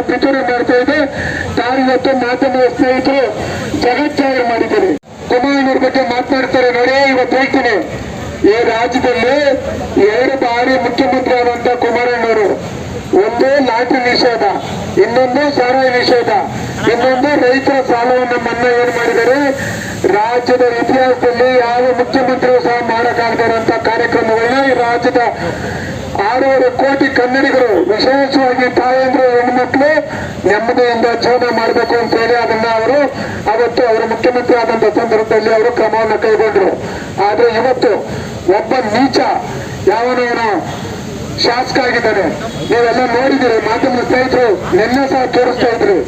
ಪಿತೂರಿ ಮಾಡ್ತಾ ಇದೆ. ತಾವಿವತ್ತು ಮಾಧ್ಯಮದ ಸ್ನೇಹಿತರು ಜಗಜ್ಜಾಹೀರು ಮಾಡಿದ್ದಾರೆ. ಕುಮಾರಣ್ಣವ್ರ ಬಗ್ಗೆ ಮಾತನಾಡ್ತಾರೆ ನೋಡಿ. ಇವತ್ತು ಹೇಳ್ತೀನಿ, ಈ ರಾಜ್ಯದಲ್ಲಿ 2 ಬಾರಿ ಮುಖ್ಯಮಂತ್ರಿ ಆದಂತ ಕುಮಾರಣ್ಣವರು, ಒಂದು ಲಾಟರಿ ನಿಷೇಧ, ಇನ್ನೊಂದು ಸಾರಾಯಿ ನಿಷೇಧ, ಇನ್ನೊಂದು ರೈತರ ಸಾಲವನ್ನು ಮನ್ನಾ ಏನ್ ಮಾಡಿದ್ದಾರೆ. ರಾಜ್ಯದ ಇತಿಹಾಸದಲ್ಲಿ ಯಾವ ಮುಖ್ಯಮಂತ್ರಿಗಳು ಸಹ ಮಾಡಕ್ಕಾಗದಿರುವಂತ ಕಾರ್ಯಕ್ರಮಗಳನ್ನ ಈ ರಾಜ್ಯದ 6.5 ಕೋಟಿ ಕನ್ನಡಿಗರು, ವಿಶೇಷವಾಗಿ ತಾಯಂದ್ರು ಹೆಣ್ಮಕ್ಳು ನೆಮ್ಮದಿಯಿಂದ ಜೀವನ ಮಾಡಬೇಕು ಅಂತ ಹೇಳಿ ಅದನ್ನ ಅವತ್ತು ಅವರು ಮುಖ್ಯಮಂತ್ರಿ ಆದಂತ ಸಂದರ್ಭದಲ್ಲಿ ಅವರು ಕ್ರಮವನ್ನು ಕೈಗೊಂಡ್ರು. ಆದ್ರೆ ಇವತ್ತು ಒಬ್ಬ ನೀಚ ಯಾವನವನು ಶಾಸಕ ಆಗಿದ್ದಾನೆ. ನೀವೆಲ್ಲ ನೋಡಿದಿರಿ, ಮಾಧ್ಯಮ ಸ್ನೇಹಿತರು ನಿನ್ನೆ ಸಹ ತೋರಿಸ್ತಾ ಇದ್ರು.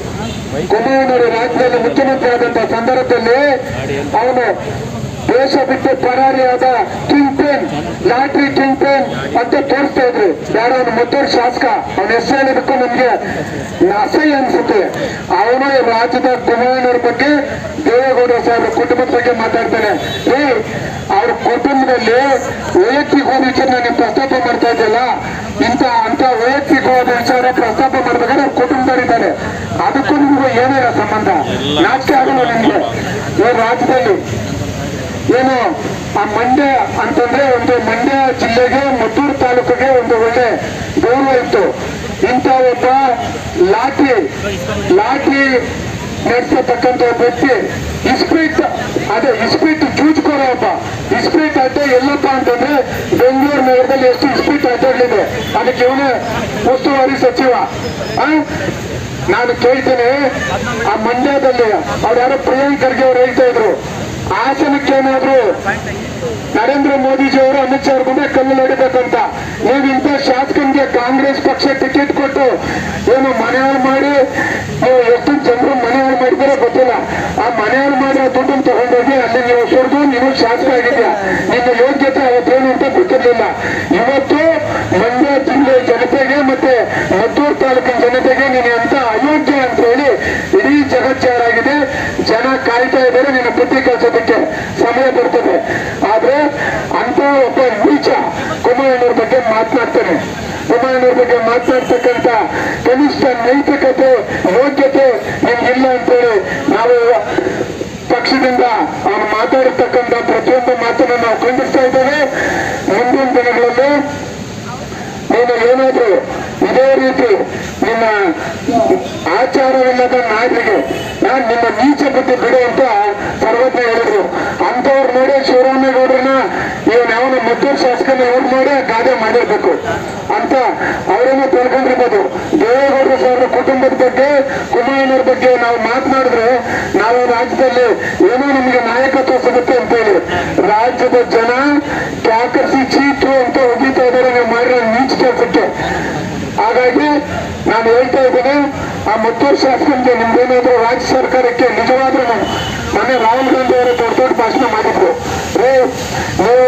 ಕುಮಾರಣ್ಣವರು ರಾಜ್ಯದಲ್ಲಿ ಮುಖ್ಯಮಂತ್ರಿ ಆದಂತ ಸಂದರ್ಭದಲ್ಲಿ ಅವನು ದೇಶ ಬಿಟ್ಟು ಪರಾರಿಯಾದ kingpin, lottery kingpin ಅಂತ ತೋರಿಸ್ತಾ ಇದ್ರು. ಯಾರೋ ಅವನು ಮದ್ದೂರು ಶಾಸಕ, ಅವನ ಹೆಸರು ಹೇಳಿದಕ್ಕೂ ನಮ್ಗೆ ಅಸಹ್ಯ ಅನ್ಸುತ್ತೆ. ಅವನು ರಾಜ್ಯದ ಕುಮಾರಣ್ಣವ್ರ ಬಗ್ಗೆ, ದೇವೇಗೌಡ ಸಾಹೇಬ್ರ ಕುಟುಂಬದ ಬಗ್ಗೆ ಮಾತಾಡ್ತಾನೆ. ಅವ್ರ ಕುಟುಂಬದಲ್ಲಿ ವೈಯಕ್ತಿಕವಾದ ವಿಚಾರ ನೀವು ಪ್ರಸ್ತಾಪ ಮಾಡ್ತಾ ಇದ್ದಲ್ಲ, ಅಂತ ವೈಯಕ್ತಿಕವಾದ ವಿಚಾರ ಪ್ರಸ್ತಾಪ ಮಾಡ್ಬೇಕಾದ್ರೆ ಅವ್ರ ಕುಟುಂಬದವರಿದ್ದಾರೆ. ಅದಕ್ಕೂ ನಿಮ್ಗೆ ಏನಿಲ್ಲ ಸಂಬಂಧ, ನಾಚಿಕೆ ಆಗಲ್ಲ ನಿಮ್ಗೆ. ಈ ರಾಜ್ಯದಲ್ಲಿ ಏನು ಆ ಮಂಡ್ಯ ಅಂತಂದ್ರೆ ಒಂದು ಮಂಡ್ಯ ಜಿಲ್ಲೆಗೆ, ಮದ್ದೂರು ತಾಲೂಕಿಗೆ ಒಂದು ಒಳ್ಳೆ ಗೌರವ ಇತ್ತು. ಇಂಥ ಒಬ್ಬ ಲಾಟ್ರಿ ನಡೆಸತಕ್ಕಂಥ ಒಬ್ಬ ವ್ಯಕ್ತಿ, ಇಸ್ಪೀಟ್ ಜೂಜ್ಕೋರ ಒಬ್ಬ. ಇಸ್ಪೀಟ್ ಅಡ್ಡೆ ಎಲ್ಲಪ್ಪ ಅಂತಂದ್ರೆ ಬೆಂಗಳೂರು ನಗರದಲ್ಲಿ ಎಷ್ಟು ಇಸ್ಪೀಟ್ ಅಡ್ಡೆಗಳಿದೆ, ಅದಕ್ಕೆ ಇವನೇ ಉಸ್ತುವಾರಿ ಸಚಿವ. ನಾನು ಕೇಳ್ತೇನೆ, ಆ ಮಂಡ್ಯದಲ್ಲಿ ಅವ್ರು ಯಾರೋ ಪ್ರಿಯಾಂಕ್ ಖರ್ಗೆ ಅವ್ರು ಹೇಳ್ತಾ ಇದ್ರು, ಹಾಸನಕ್ಕೆ ಏನಾದ್ರು ನರೇಂದ್ರ ಮೋದಿಜಿ ಅವರು, ಅಮಿತ್ ಶಾ ಅವ್ರ ಮುಂದೆ ಕಲ್ಲು ನೋಡಿಬೇಕಂತ. ನೀವು ಇಂಥ ಶಾಸಕನಿಗೆ ಕಾಂಗ್ರೆಸ್ ಪಕ್ಷ ಟಿಕೆಟ್ ಕೊಟ್ಟು ಏನು ಮನೆಯವ್ರು ಮಾಡಿ, ನೀವು ಎಷ್ಟು ಜನರು ಮನೆಯವ್ರು ಮಾಡಿದ್ರೆ ಗೊತ್ತಿಲ್ಲ. ಆ ಮನೆಯವ್ರು ಮಾಡಿರೋ ದುಡ್ಡನ್ನು ತಗೊಂಡೋಗಿ ಅಲ್ಲಿ ನೀವು ಸುರಿದು ನೀವು ಶಾಸಕ ಆಗಿದ್ಯಾ. ನಿಮ್ಮ ಯೋಗ್ಯತೆ ಅವತ್ತೇನು ಅಂತ ಗೊತ್ತಿರಲಿಲ್ಲ. ಇವತ್ತು ಮಂಡ್ಯ ಜಿಲ್ಲೆ ಜನತೆಗೆ ಮತ್ತೆ ಮದ್ದೂರು ತಾಲೂಕಿನ ಜನತೆಗೆ ನೀನು ಅಂತ ಅಯೋಗ್ಯ ಅಂತ ಹೇಳಿ ಇಡೀ ಜಗಜ್ಜಾರಾಗಿದೆ. ಜನ ಕಾಯ್ತಾ ಇದ್ದಾರೆ ನಿನ್ನ ಬುದ್ಧಿ ಕಲಿಸೋದಕ್ಕೆ. ಸಮಯ ಬರ್ತದೆ. ಆದ್ರೆ ಅಂತ ಒಬ್ಬ ನೀಚ ಕುಮಾರಣ್ಣವ್ರ ಬಗ್ಗೆ ಮಾತನಾಡ್ತಾನೆ. ಕುಮಾರಣ್ಣವ್ರ ಬಗ್ಗೆ ಮಾತನಾಡ್ತಕ್ಕಂಥ ಕನಿಷ್ಠ ನೈತಿಕತೆ, ಯೋಗ್ಯತೆ ನಿಮ್ಗಿಲ್ಲ ಅಂತೇಳಿ ನಾವು ಪಕ್ಷದಿಂದ ಅವನು ಮಾತಾಡಿರ್ತಕ್ಕಂಥ ಪ್ರತಿಯೊಂದು ಮಾತನ್ನು ನಾವು ಖಂಡಿಸ್ತಾ ಇದ್ದೇವೆ. ಮುಂದಿನ ದಿನಗಳಲ್ಲಿ ನೀನು ಏನಾದ್ರು ಇದೇ ರೀತಿ ನಿಮ್ಮ ಆಚಾರವಿಲ್ಲದ ನಾಯಕರಿಗೆ ನಿಮ್ಮ ನೀಚ ಬುದ್ಧಿ ಬಿಡು ಅಂತ ಸರ್ವಜ್ಞ ಹೇಳಿದ್ರು. ಅಂತವ್ರು ನೋಡಿ ಶಿವರಾಮೇಗೌಡರನ್ನ ಇವನ ಮದ್ದೂರು ಶಾಸಕನ ಓಟ್ ಮಾಡಿ ಗಾದೆ ಮಾಡಿರ್ಬೇಕು ಅಂತ ಅವರನ್ನು ತಿಳ್ಕೊಂಡಿರ್ಬೋದು. ದೇವೇಗೌಡರ ಸಾಹೇಬ್ರ ಕುಟುಂಬದ ಬಗ್ಗೆ, ಕುಮಾರಣ್ಣವ್ರ ಬಗ್ಗೆ ನಾವು ಮಾತನಾಡಿದ್ರೆ ನಾವು ರಾಜ್ಯದಲ್ಲಿ ಏನೋ ನಮಗೆ ನಾಯಕತ್ವ ಸಿಗುತ್ತೆ ಅಂತೇಳಿ ರಾಜ್ಯದ ಜನ ಕ್ಯಾಕರ್ಸಿ ಚೀಟ್ರು ಅಂತ ಒಗಿತಾ ಇದ್ದಾರೆ ನೀವು ಮಾಡಿರೋ ನೀಚ ಕೆಲಸಕ್ಕೆ. ಹಾಗಾಗಿ ನಾನು ಹೇಳ್ತಾ ಇದ್ದೀನಿ, ಆ ಮದ್ದೂರು ಶಾಸಕನಿಗೆ ನಿಮ್ದೇನಾದ್ರೂ ರಾಜ್ಯ ಸರ್ಕಾರಕ್ಕೆ ನಿಜವಾದ್ರೂ ಮೊನ್ನೆ ರಾಹುಲ್ ಗಾಂಧಿ ಅವರು ದೊಡ್ಡ ಭಾಷಣ ಮಾಡಿದ್ರು. ನೀವು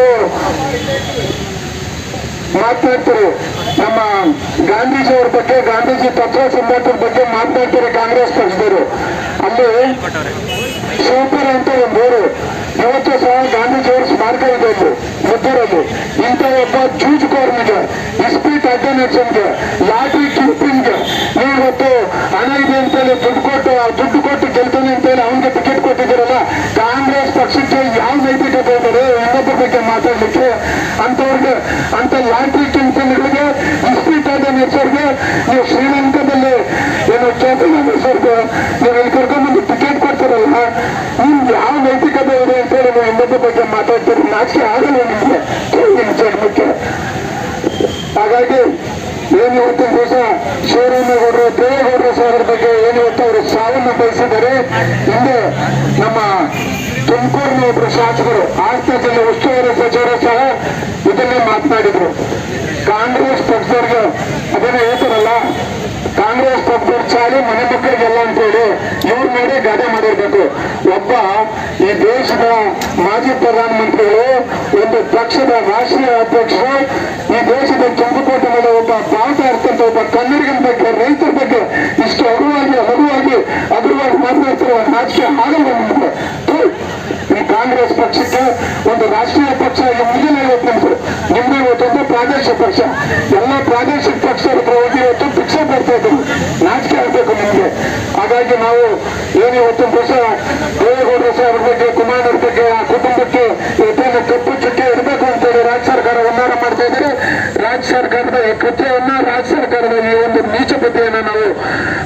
ಮಾತನಾಡ್ತೀರಿ ನಮ್ಮ ಗಾಂಧೀಜಿ ಅವ್ರ ಬಗ್ಗೆ, ಗಾಂಧೀಜಿ ತತ್ವ ಸಿದ್ಧಾಂತದ ಬಗ್ಗೆ ಮಾತನಾಡ್ತಾರೆ ಕಾಂಗ್ರೆಸ್ ಪಕ್ಷದವರು. ಅಲ್ಲಿ ಶಿವಪುರ ಅಂತ ಒಂದು ಊರು, ಇವತ್ತು ಸಹ ಗಾಂಧೀಜಿ ಅವ್ರ ಸ್ಮಾರಕ ಇದೆ ಅಲ್ಲಿ ಮದ್ದೂರಲ್ಲಿ. ಇಂಥ ಒಬ್ಬ ಜೂಜುಕೋರ್ನಿಗೆ, ಇಸ್ಪೀಟ್ ಅಡ್ಡ ನಡೆಸೋನ್ಗೆ, ಲಾಟ್ರಿ ಕಿಂಪಿನ್ಗೆ ನೀವು ಇವತ್ತು ಹಣ ಇದೆ ಅಂತೇಳಿ ದುಡ್ಡು ಕೊಟ್ಟು ಗೆಲ್ತಾನೆ ಅಂತೇಳಿ ಅವನಿಗೆ ಟಿಕೆಟ್ ಕೊಟ್ಟಿದ್ದೀರಲ್ಲ. ಕಾಂಗ್ರೆಸ್ ಪಕ್ಷಕ್ಕೆ ಯಾವ ನೈತಿಕತೆ ಇದ್ದಾರೆ ಇನ್ನೊಬ್ಬರ ಬಗ್ಗೆ ಮಾತಾಡ್ಲಿಕ್ಕೆ? ಅಂತವ್ರಿಗೆ, ಅಂತ ಲಾಟ್ರಿ ಕಿಂಪಿನ್ಗಳಿಗೆ, ಇಸ್ಪೀಟ್ ಅಡ್ಡ ನಡೆಸೋರ್ಗೆ ನೀವು ಶ್ರೀಲಂಕಾದಲ್ಲಿ ಏನು ಚೇತನ ನಡೆಸೋರ್ಗೆ ನೀವು ಇಲ್ಲಿ ಕರ್ಕೊಂಡ್ಬಂದು ಟಿಕೆಟ್ ಕೊಡ್ತಾರಲ್ಲ, ನಿಮ್ಗೆ ಯಾವ ನೈತಿಕತೆ ಇದೆ ಅಂತೇಳಿ ನೀವು ಇನ್ನೊಬ್ಬರ ಬಗ್ಗೆ ಮಾತಾಡ್ತೀರಿ? ನಾಚಿಕೆ ಆಗಲ್ಲ ನಿಮ್ಗೆ ಜನ್ಮಕ್ಕೆ. ಹಾಗಾಗಿ ಏನು ಇವತ್ತಿನ ದಿವಸ ಶಿವರಾಮೇಗೌಡರು, ದೇವೇಗೌಡರ ಸಾಹೇಬ್ರ ಬಗ್ಗೆ ಏನು ಇವತ್ತು ಅವರು ಸಾವನ್ನು ಬಯಸಿದ್ದಾರೆ. ಹಿಂದೆ ನಮ್ಮ ತುಮಕೂರಿನ ಒಬ್ಬರು ಶಾಸಕರು, ಹಾಸನ ಜಿಲ್ಲೆ ಉಸ್ತುವಾರಿ ಸಚಿವರು ಸಹ ಇದನ್ನೇ ಮಾತನಾಡಿದ್ರು. ಕಾಂಗ್ರೆಸ್ ಪಕ್ಷದವ್ರಿಗೆ ಅದನ್ನ ಹೇಳ್ತಾರಲ್ಲ, ಕಾಂಗ್ರೆಸ್ ಪಕ್ಷದವ್ರ ಚಾಲಿ ಮನೆ ಮಕ್ಕಳಿಗೆಲ್ಲ ಅಂತೇಳಿ ಇವ್ರ ಮೇಲೆ ಗಾದೆ ಮಾಡಿರ್ಬೇಕು. ಒಬ್ಬ ಈ ದೇಶದ ಮಾಜಿ ಪ್ರಧಾನಮಂತ್ರಿಗಳು, ಒಂದು ಪಕ್ಷದ ರಾಷ್ಟ್ರೀಯ ಅಧ್ಯಕ್ಷರು, ಈ ದೇಶದ ಕೆಂಪುಕೋಟೆ ಮೇಲೆ ಒಬ್ಬ ಪಾಠ ಇರ್ತಂತ ಒಬ್ಬ ಕನ್ನಡಿಗನ ಬಗ್ಗೆ, ರೈತರ ಬಗ್ಗೆ ಇಷ್ಟು ಹಗುರವಾಗಿ ಮಾತನಾಡ್ತಿರುವ ರಾಜಕೀಯ ಆಗಲ್ಲ ನಿಮ್ಗೆ. ಈ ಕಾಂಗ್ರೆಸ್ ಪಕ್ಷಕ್ಕೆ ಒಂದು ರಾಷ್ಟ್ರೀಯ ಪಕ್ಷ ಮುಂದಿನ 50 ನಿಮಿಷ ನಿಮ್ದು ಇವತ್ತೊಂದು ಪ್ರಾದೇಶಿಕ ಪಕ್ಷ. ಎಲ್ಲ ಪ್ರಾದೇಶಿಕ ಪಕ್ಷದ ಹೋಗಿ ಇವತ್ತು ಭಿಕ್ಷೆ ಬರ್ತಾ ಇದ್ರು. ನಾಚಿಕೆ ಹಾಗಾಗಿ ನಾವು ಏನು ಇವತ್ತಿನ ದಿವಸ ದೇವೇಗೌಡರ ಸಾಹೇಬ್ರ ಬಗ್ಗೆ, ಕುಮಾರವ್ರ ಬಗ್ಗೆ, ಆ ಕುಟುಂಬಕ್ಕೆ ಇವತ್ತೇನು ಕಪ್ಪು ಚುಕ್ಕೆ ಇರಬೇಕು ಅಂತೇಳಿ ರಾಜ್ಯ ಸರ್ಕಾರ ಒತ್ತಾಯ ಮಾಡ್ತಾ ಇದ್ದಾರೆ. ರಾಜ್ಯ ಸರ್ಕಾರದ ಕೃತ್ಯವನ್ನ, ರಾಜ್ಯ ಸರ್ಕಾರದ ಈ ಒಂದು ನೀಚ ಬುದ್ಧಿಯನ್ನು ನಾವು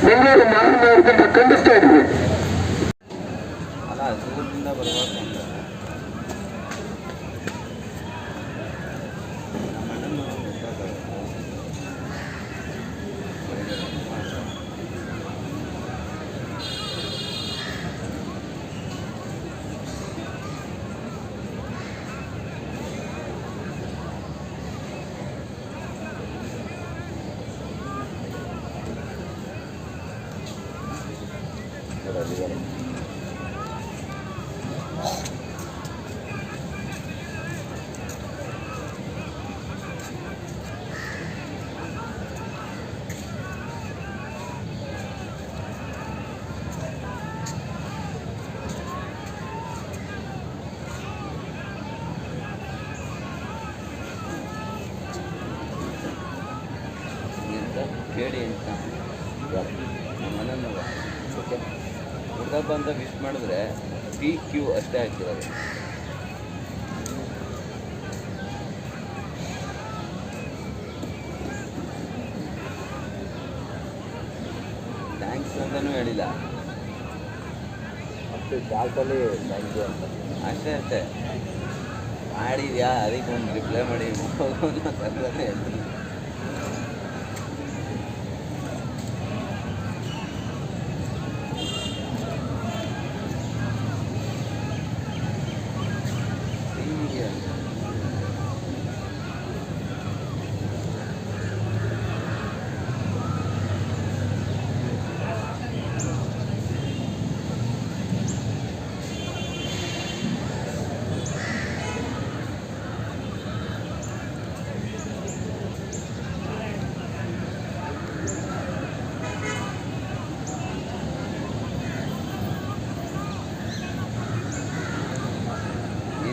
ಬೆಂಗಳೂರು ಮಹಾನಗರದಿಂದ ಖಂಡಿಸ್ತಾ ಇದ್ವಿ. ಕೇಳಿ ಅಂತ ನಮ್ಮ ಮನೆಯಲ್ಲ ಓಕೆ ಹುಡ್ದಪ್ಪ ಅಂತ ವಿಶ್ ಮಾಡಿದ್ರೆ PQ ಅಷ್ಟೇ ಹಾಕಿರೋದು. ಥ್ಯಾಂಕ್ಸ್ ಅಂತಲೂ ಹೇಳಿಲ್ಲ, ಅಷ್ಟು ಜಾಗದಲ್ಲಿ ಥ್ಯಾಂಕ್ ಯು ಅಂತ ಅಷ್ಟೇ ಅಷ್ಟೇ ಮಾಡಿದ್ಯಾ ಅದಕ್ಕೆ ಒಂದು ರಿಪ್ಲೈ ಮಾಡಿ ತಂದ್ರೆ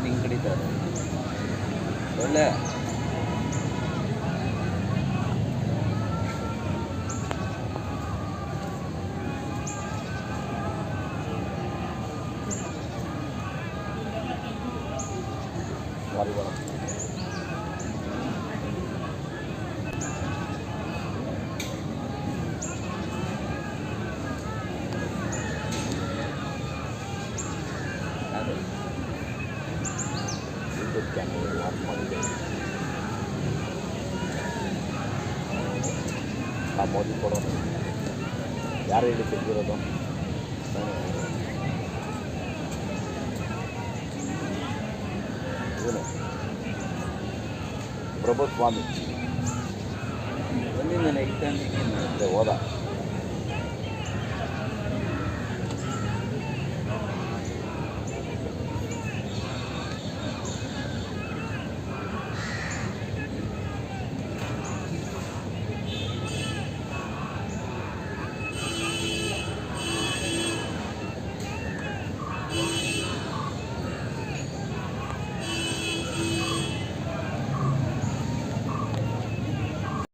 ಹಿಂಗೆ ಕಡಿತಾರೆ ಒಳ್ಳೆ ವಾಲಿಬಾಲ್ ಯೂಟ್ಯೂಬ್ ಚಾನಲ್ ಲಾಂಚ್ ಮಾಡಿದೆ. ಆ ಮೋದಿ ಕೊಡೋದು ಯಾರು ಹೇಳಿ ತೆಗೆದಿರೋದು? ಇವನು ಪ್ರಭು ಸ್ವಾಮಿ ಬಂದಿದ್ದಾನೆ ಇಟ್ಟಂದಿಗೆ ಹೋದ